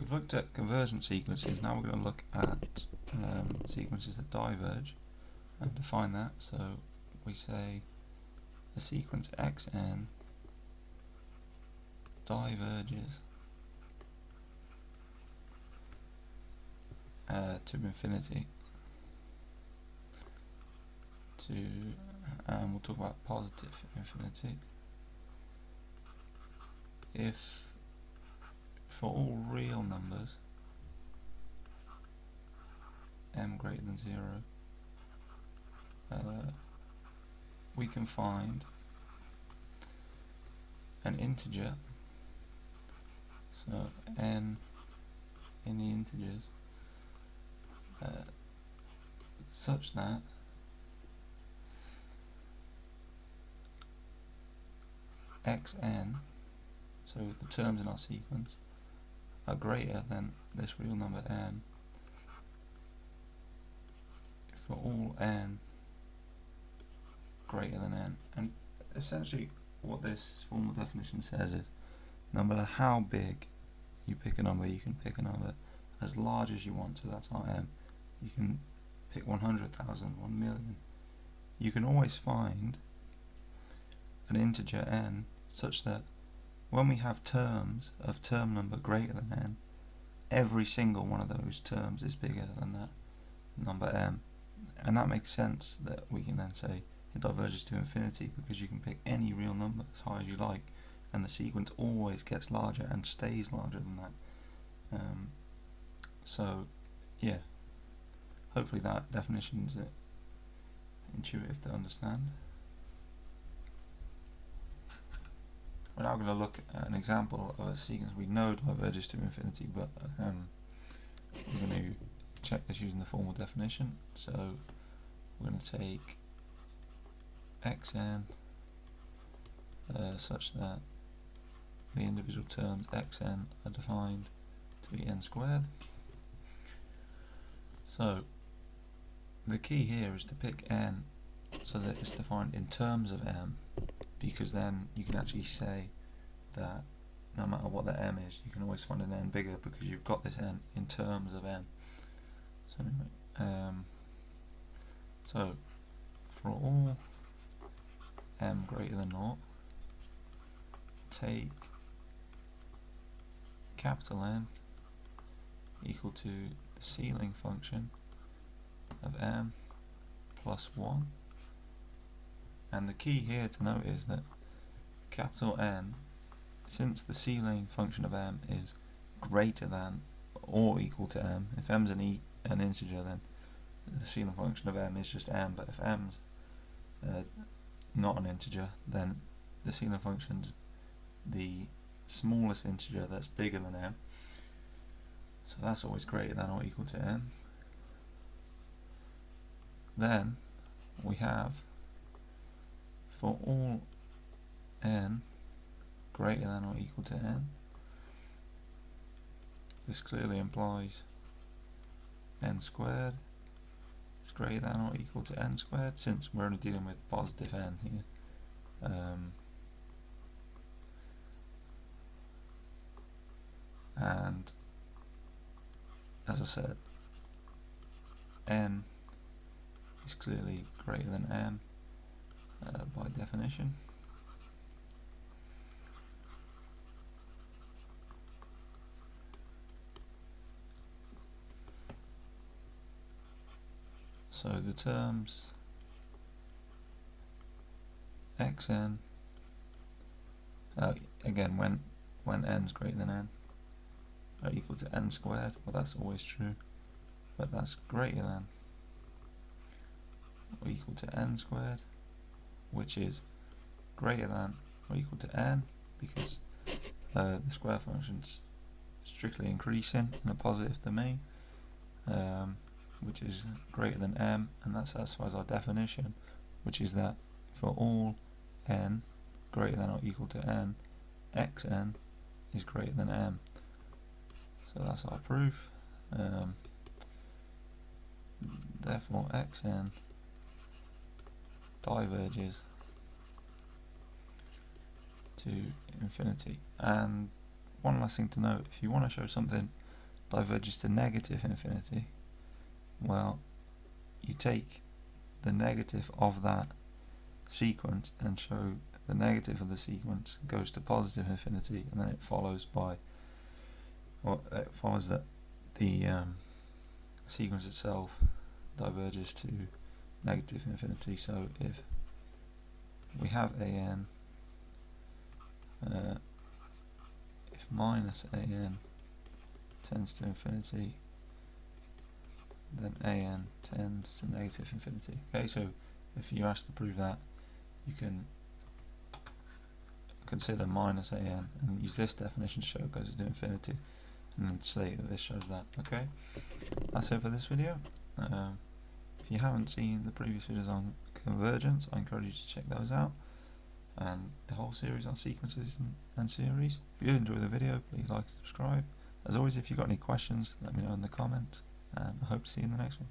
we've looked at convergent sequences. Now we're going to look at sequences that diverge and define that. So we say a sequence xn diverges to infinity. We'll talk about positive infinity if for all real numbers m greater than 0 we can find an integer, so n in the integers, such that xn, so the terms in our sequence, are greater than this real number m for all n greater than n. And essentially what this formal definition says is, no matter how big you pick a number, you can pick a number as large as you want, so that's our m. You can pick 100,000, 1 million. You can always find an integer n such that when we have terms of term number greater than n, every single one of those terms is bigger than that number m. And that makes sense that we can then say it diverges to infinity, because you can pick any real number as high as you like and the sequence always gets larger and stays larger than that. So yeah, hopefully that definition is intuitive to understand. We're now going to look at an example of a sequence we know diverges to infinity, but we're going to check this using the formal definition. So we're going to take xn such that the individual terms xn are defined to be n squared. So the key here is to pick n so that it's defined in terms of m, because then you can actually say that no matter what the m is, you can always find an n bigger because you've got this n in terms of m. So anyway, so for all m greater than 0, take capital N equal to the ceiling function of m plus 1. And the key here to note is that capital N, since the ceiling function of m is greater than or equal to m, if m's an integer, then the ceiling function of m is just m, but if m's not an integer, then the ceiling function's the smallest integer that's bigger than m, so that's always greater than or equal to m. Then we have, for all n greater than or equal to n, this clearly implies n squared is greater than or equal to n squared, since we're only dealing with positive n here. And as I said, n is clearly greater than m by definition. So the terms xn, again, when n is greater than n, are equal to n squared. Well, that's always true, but that's greater than or equal to n squared, which is greater than or equal to n, because the square function's strictly increasing in a positive domain, which is greater than m, and that satisfies our definition, which is that for all n greater than or equal to n, xn is greater than m. So that's our proof. Therefore xn diverges to infinity. And one last thing to note, if you want to show something diverges to negative infinity, well, you take the negative of that sequence and show the negative of the sequence goes to positive infinity, and then it follows that the sequence itself diverges to negative infinity. So if we have an, if minus an tends to infinity, then an tends to negative infinity. Okay, so if you're asked to prove that, you can consider minus an and use this definition to show it goes to infinity, and then say that this shows that. Okay, that's it for this video. If you haven't seen the previous videos on convergence, I encourage you to check those out, and the whole series on sequences and series. If you enjoy the video, please like and subscribe. As always, if you've got any questions, let me know in the comments, and I hope to see you in the next one.